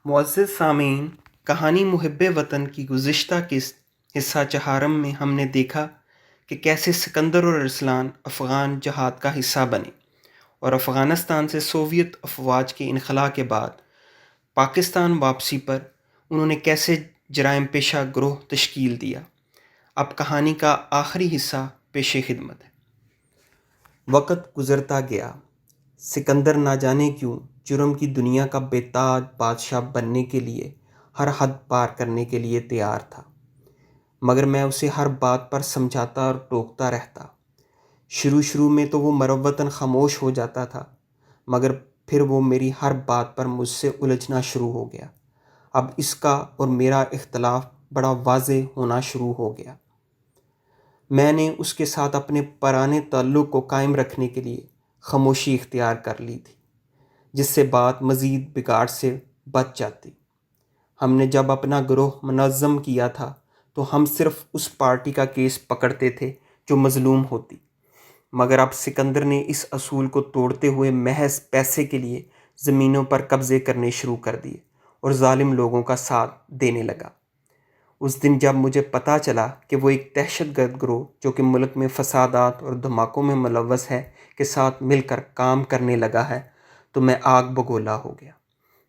معزز سامعین، کہانی محب وطن کی گزشتہ کے حصہ چہارم میں ہم نے دیکھا کہ کیسے سکندر اور ارسلان افغان جہاد کا حصہ بنے اور افغانستان سے سوویت افواج کے انخلاء کے بعد پاکستان واپسی پر انہوں نے کیسے جرائم پیشہ گروہ تشکیل دیا۔ اب کہانی کا آخری حصہ پیش خدمت ہے۔ وقت گزرتا گیا۔ سکندر نہ جانے کیوں جرم کی دنیا کا بے تاج بادشاہ بننے کے لیے ہر حد پار کرنے کے لیے تیار تھا، مگر میں اسے ہر بات پر سمجھاتا اور ٹوکتا رہتا۔ شروع میں تو وہ مروتاً خاموش ہو جاتا تھا، مگر پھر وہ میری ہر بات پر مجھ سے الجھنا شروع ہو گیا۔ اب اس کا اور میرا اختلاف بڑا واضح ہونا شروع ہو گیا۔ میں نے اس کے ساتھ اپنے پرانے تعلق کو قائم رکھنے کے لیے خاموشی اختیار کر لی تھی، جس سے بات مزید بگاڑ سے بچ جاتی۔ ہم نے جب اپنا گروہ منظم کیا تھا تو ہم صرف اس پارٹی کا کیس پکڑتے تھے جو مظلوم ہوتی، مگر اب سکندر نے اس اصول کو توڑتے ہوئے محض پیسے کے لیے زمینوں پر قبضے کرنے شروع کر دیے اور ظالم لوگوں کا ساتھ دینے لگا۔ اس دن جب مجھے پتہ چلا کہ وہ ایک دہشت گرد گروہ جو کہ ملک میں فسادات اور دھماکوں میں ملوث ہے کے ساتھ مل کر کام کرنے لگا ہے تو میں آگ بگولا ہو گیا۔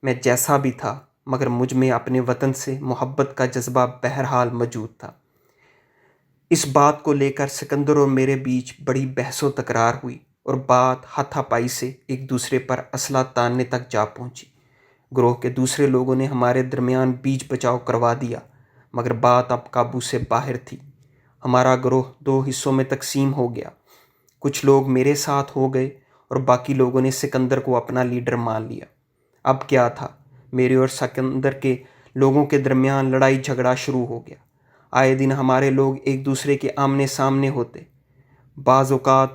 میں جیسا بھی تھا، مگر مجھ میں اپنے وطن سے محبت کا جذبہ بہرحال موجود تھا۔ اس بات کو لے کر سکندر اور میرے بیچ بڑی بحث و تکرار ہوئی اور بات ہاتھا پائی سے ایک دوسرے پر اسلحہ تاننے تک جا پہنچی۔ گروہ کے دوسرے لوگوں نے ہمارے درمیان بیچ بچاؤ کروا دیا، مگر بات اب قابو سے باہر تھی۔ ہمارا گروہ دو حصوں میں تقسیم ہو گیا۔ کچھ لوگ میرے ساتھ ہو گئے اور باقی لوگوں نے سکندر کو اپنا لیڈر مان لیا۔ اب کیا تھا، میرے اور سکندر کے لوگوں کے درمیان لڑائی جھگڑا شروع ہو گیا۔ آئے دن ہمارے لوگ ایک دوسرے کے آمنے سامنے ہوتے، بعض اوقات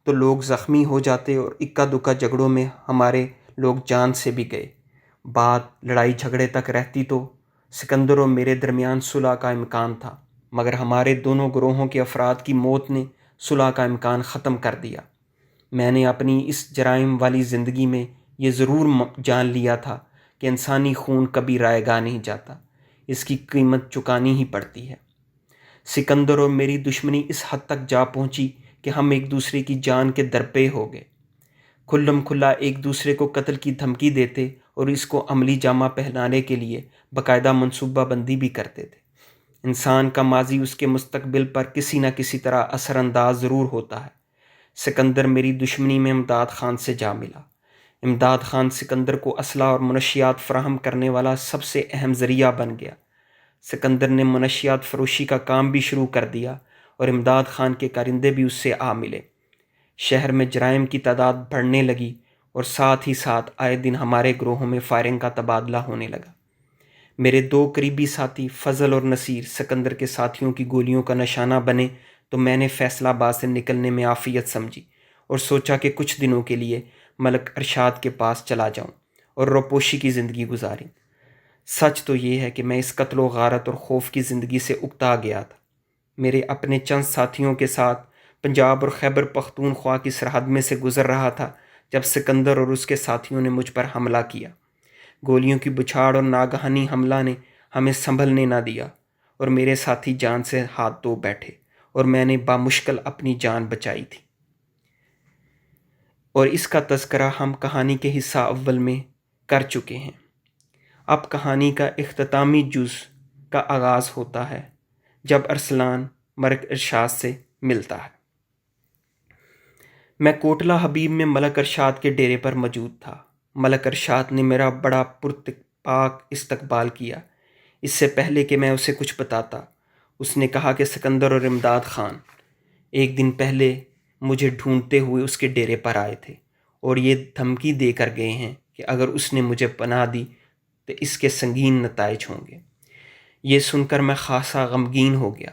تو لوگ زخمی ہو جاتے اور اکا دکا جھگڑوں میں ہمارے لوگ جان سے بھی گئے۔ بات لڑائی جھگڑے تک رہتی تو سکندر اور میرے درمیان صلح کا امکان تھا، مگر ہمارے دونوں گروہوں کے افراد کی موت نے صلح کا امکان ختم کر دیا۔ میں نے اپنی اس جرائم والی زندگی میں یہ ضرور جان لیا تھا کہ انسانی خون کبھی رائے گاہ نہیں جاتا، اس کی قیمت چکانی ہی پڑتی ہے۔ سکندر اور میری دشمنی اس حد تک جا پہنچی کہ ہم ایک دوسرے کی جان کے درپے ہو گئے، کھلم کھلا ایک دوسرے کو قتل کی دھمکی دیتے اور اس کو عملی جامہ پہنانے کے لیے باقاعدہ منصوبہ بندی بھی کرتے تھے۔ انسان کا ماضی اس کے مستقبل پر کسی نہ کسی طرح اثر انداز ضرور ہوتا ہے۔ سکندر میری دشمنی میں امداد خان سے جا ملا۔ امداد خان سکندر کو اسلحہ اور منشیات فراہم کرنے والا سب سے اہم ذریعہ بن گیا۔ سکندر نے منشیات فروشی کا کام بھی شروع کر دیا اور امداد خان کے کارندے بھی اس سے آ ملے۔ شہر میں جرائم کی تعداد بڑھنے لگی اور ساتھ ہی ساتھ آئے دن ہمارے گروہوں میں فائرنگ کا تبادلہ ہونے لگا۔ میرے دو قریبی ساتھی فضل اور نصیر سکندر کے ساتھیوں کی گولیوں کا نشانہ بنے تو میں نے فیصلہ آباد سے نکلنے میں عافیت سمجھی اور سوچا کہ کچھ دنوں کے لیے ملک ارشاد کے پاس چلا جاؤں اور روپوشی کی زندگی گزاریں۔ سچ تو یہ ہے کہ میں اس قتل و غارت اور خوف کی زندگی سے اکتا گیا تھا۔ میرے اپنے چند ساتھیوں کے ساتھ پنجاب اور خیبر پختونخوا کی سرحد میں سے گزر رہا تھا جب سکندر اور اس کے ساتھیوں نے مجھ پر حملہ کیا۔ گولیوں کی بچھاڑ اور ناگہانی حملہ نے ہمیں سنبھلنے نہ دیا اور میرے ساتھی جان سے ہاتھ دھو بیٹھے اور میں نے بامشکل اپنی جان بچائی تھی۔ اور اس کا تذکرہ ہم کہانی کے حصہ اول میں کر چکے ہیں۔ اب کہانی کا اختتامی جز کا آغاز ہوتا ہے جب ارسلان ملک ارشاد سے ملتا ہے۔ میں کوٹلہ حبیب میں ملک ارشاد کے ڈیرے پر موجود تھا۔ ملک ارشاد نے میرا بڑا پرتپاک استقبال کیا۔ اس سے پہلے کہ میں اسے کچھ بتاتا، اس نے کہا کہ سکندر اور امداد خان ایک دن پہلے مجھے ڈھونڈتے ہوئے اس کے ڈیرے پر آئے تھے اور یہ دھمکی دے کر گئے ہیں کہ اگر اس نے مجھے پناہ دی تو اس کے سنگین نتائج ہوں گے۔ یہ سن کر میں خاصا غمگین ہو گیا۔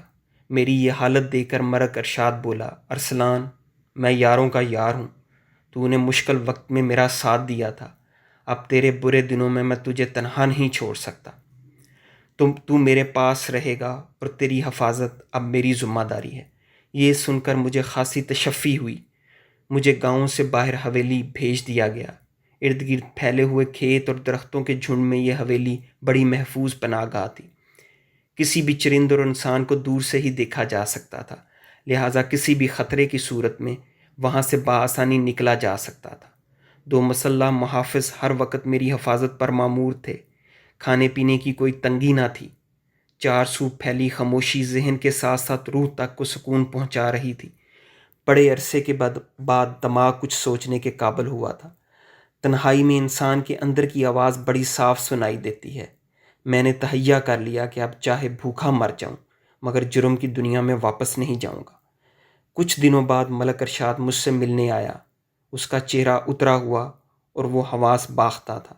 میری یہ حالت دیکھ کر ملک ارشاد بولا، ارسلان، میں یاروں کا یار ہوں، تو نے مشکل وقت میں میرا ساتھ دیا تھا، اب تیرے برے دنوں میں تجھے تنہا نہیں چھوڑ سکتا۔ تو میرے پاس رہے گا اور تیری حفاظت اب میری ذمہ داری ہے۔ یہ سن کر مجھے خاصی تشفی ہوئی۔ مجھے گاؤں سے باہر حویلی بھیج دیا گیا۔ ارد گرد پھیلے ہوئے کھیت اور درختوں کے جھنڈ میں یہ حویلی بڑی محفوظ پناہ گاہ تھی۔ کسی بھی چرند اور انسان کو دور سے ہی دیکھا جا سکتا تھا، لہٰذا کسی بھی خطرے کی صورت میں وہاں سے بآسانی نکلا جا سکتا تھا۔ 2 مسلح محافظ ہر وقت میری حفاظت پر مامور تھے۔ کھانے پینے کی کوئی تنگی نہ تھی۔ 4 سو پھیلی خاموشی ذہن کے ساتھ ساتھ روح تک کو سکون پہنچا رہی تھی۔ بڑے عرصے کے بعد دماغ کچھ سوچنے کے قابل ہوا تھا۔ تنہائی میں انسان کے اندر کی آواز بڑی صاف سنائی دیتی ہے۔ میں نے تہیہ کر لیا کہ اب چاہے بھوکا مر جاؤں مگر جرم کی دنیا میں واپس نہیں جاؤں گا۔ کچھ دنوں بعد ملک ارشاد مجھ سے ملنے آیا۔ اس کا چہرہ اترا ہوا اور وہ حواس باختہ تھا۔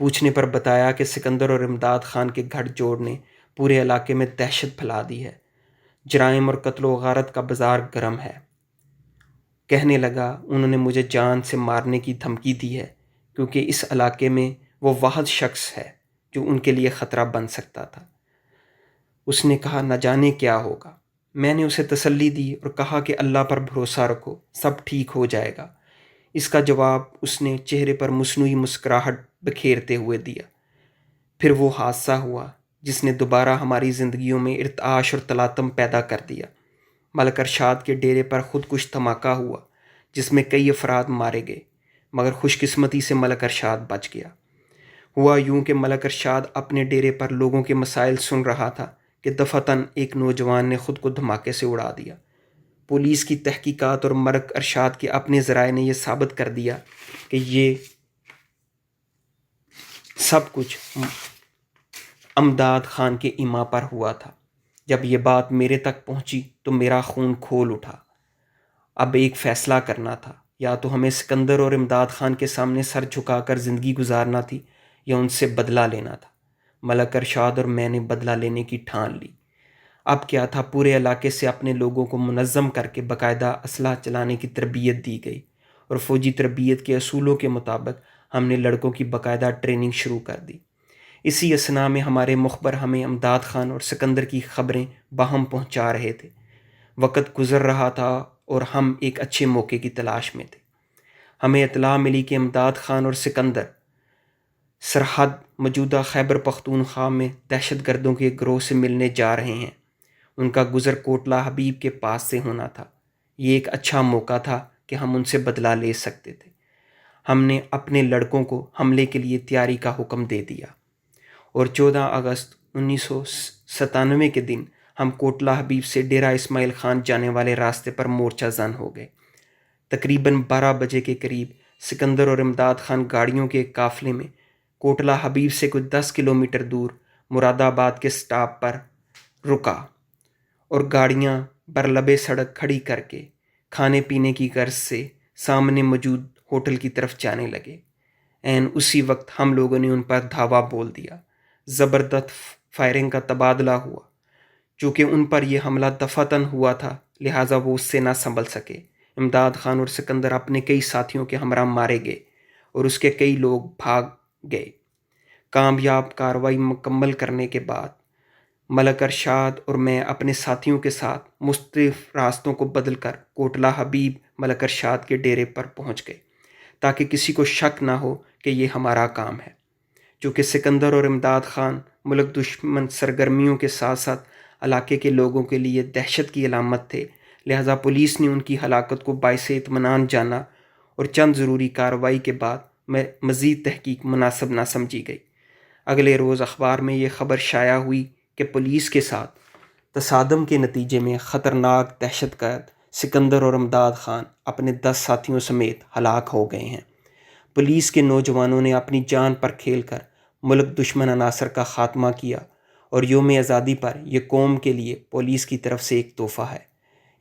پوچھنے پر بتایا کہ سکندر اور امداد خان کے گھڑ جوڑ نے پورے علاقے میں دہشت پھیلا دی ہے۔ جرائم اور قتل و غارت کا بازار گرم ہے۔ کہنے لگا انہوں نے مجھے جان سے مارنے کی دھمکی دی ہے کیونکہ اس علاقے میں وہ واحد شخص ہے جو ان کے لیے خطرہ بن سکتا تھا۔ اس نے کہا نہ جانے کیا ہوگا۔ میں نے اسے تسلی دی اور کہا کہ اللہ پر بھروسہ رکھو، سب ٹھیک ہو جائے گا۔ اس کا جواب اس نے چہرے پر مصنوعی مسکراہٹ بکھیرتے ہوئے دیا۔ پھر وہ حادثہ ہوا جس نے دوبارہ ہماری زندگیوں میں ارتعاش اور تلاطم پیدا کر دیا۔ ملک ارشاد کے ڈیرے پر خودکش دھماکہ ہوا جس میں کئی افراد مارے گئے مگر خوش قسمتی سے ملک ارشاد بچ گیا۔ ہوا یوں کہ ملک ارشاد اپنے ڈیرے پر لوگوں کے مسائل سن رہا تھا کہ دفعتاً ایک نوجوان نے خود کو دھماکے سے اڑا دیا۔ پولیس کی تحقیقات اور ملک ارشاد کے اپنے ذرائع نے یہ ثابت کر دیا کہ یہ سب کچھ امداد خان کے ایما پر ہوا تھا۔ جب یہ بات میرے تک پہنچی تو میرا خون کھول اٹھا۔ اب ایک فیصلہ کرنا تھا، یا تو ہمیں سکندر اور امداد خان کے سامنے سر جھکا کر زندگی گزارنا تھی یا ان سے بدلہ لینا تھا۔ ملک ارشاد اور میں نے بدلہ لینے کی ٹھان لی۔ اب کیا تھا، پورے علاقے سے اپنے لوگوں کو منظم کر کے باقاعدہ اسلحہ چلانے کی تربیت دی گئی اور فوجی تربیت کے اصولوں کے مطابق ہم نے لڑکوں کی باقاعدہ ٹریننگ شروع کر دی۔ اسی اثناء میں ہمارے مخبر ہمیں امداد خان اور سکندر کی خبریں باہم پہنچا رہے تھے۔ وقت گزر رہا تھا اور ہم ایک اچھے موقع کی تلاش میں تھے۔ ہمیں اطلاع ملی کہ امداد خان اور سکندر سرحد موجودہ خیبر پختونخوا میں دہشت گردوں کے گروہ سے ملنے جا رہے ہیں۔ ان کا گزر کوٹلہ حبیب کے پاس سے ہونا تھا۔ یہ ایک اچھا موقع تھا کہ ہم ان سے بدلہ لے سکتے تھے۔ ہم نے اپنے لڑکوں کو حملے کے لیے تیاری کا حکم دے دیا اور 14 اگست 1997 کے دن ہم کوٹلہ حبیب سے ڈیرہ اسماعیل خان جانے والے راستے پر مورچہ زن ہو گئے۔ تقریباً 12 بجے کے قریب سکندر اور امداد خان گاڑیوں کے ایک قافلے میں کوٹلہ حبیب سے کچھ 10 کلومیٹر دور مراد آباد کے سٹاپ پر رکا اور گاڑیاں برلبے سڑک کھڑی کر کے کھانے پینے کی غرض سے سامنے موجود ہوٹل کی طرف جانے لگے۔ عین اسی وقت ہم لوگوں نے ان پر دھاوا بول دیا۔ زبردست فائرنگ کا تبادلہ ہوا۔ چونکہ ان پر یہ حملہ دفعتاً ہوا تھا لہٰذا وہ اس سے نہ سنبھل سکے۔ امداد خان اور سکندر اپنے کئی ساتھیوں کے ہمراہ مارے گئے اور اس کے کئی لوگ بھاگ گئے۔ کامیاب کارروائی مکمل کرنے کے بعد ملک ارشاد اور میں اپنے ساتھیوں کے ساتھ مختلف راستوں کو بدل کر کوٹلہ حبیب ملک ارشاد کے ڈیرے پر پہنچ گئے تاکہ کسی کو شک نہ ہو کہ یہ ہمارا کام ہے۔ چونکہ سکندر اور امداد خان ملک دشمن سرگرمیوں کے ساتھ ساتھ علاقے کے لوگوں کے لیے دہشت کی علامت تھے، لہذا پولیس نے ان کی ہلاکت کو باعث اطمینان جانا اور چند ضروری کارروائی کے بعد مزید تحقیق مناسب نہ سمجھی گئی۔ اگلے روز اخبار میں یہ خبر شائع ہوئی کہ پولیس کے ساتھ تصادم کے نتیجے میں خطرناک دہشت گرد سکندر اور امداد خان اپنے 10 ساتھیوں سمیت ہلاک ہو گئے ہیں۔ پولیس کے نوجوانوں نے اپنی جان پر کھیل کر ملک دشمن عناصر کا خاتمہ کیا اور یوم آزادی پر یہ قوم کے لیے پولیس کی طرف سے ایک تحفہ ہے۔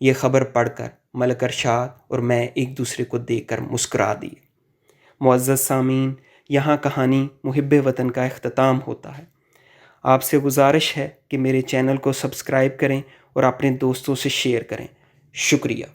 یہ خبر پڑھ کر ملک ارشاد اور میں ایک دوسرے کو دیکھ کر مسکرا دیے۔ معزز سامعین، یہاں کہانی محب وطن کا اختتام ہوتا ہے۔ آپ سے گزارش ہے کہ میرے چینل کو سبسکرائب کریں اور اپنے دوستوں سے شیئر کریں۔ شکریہ۔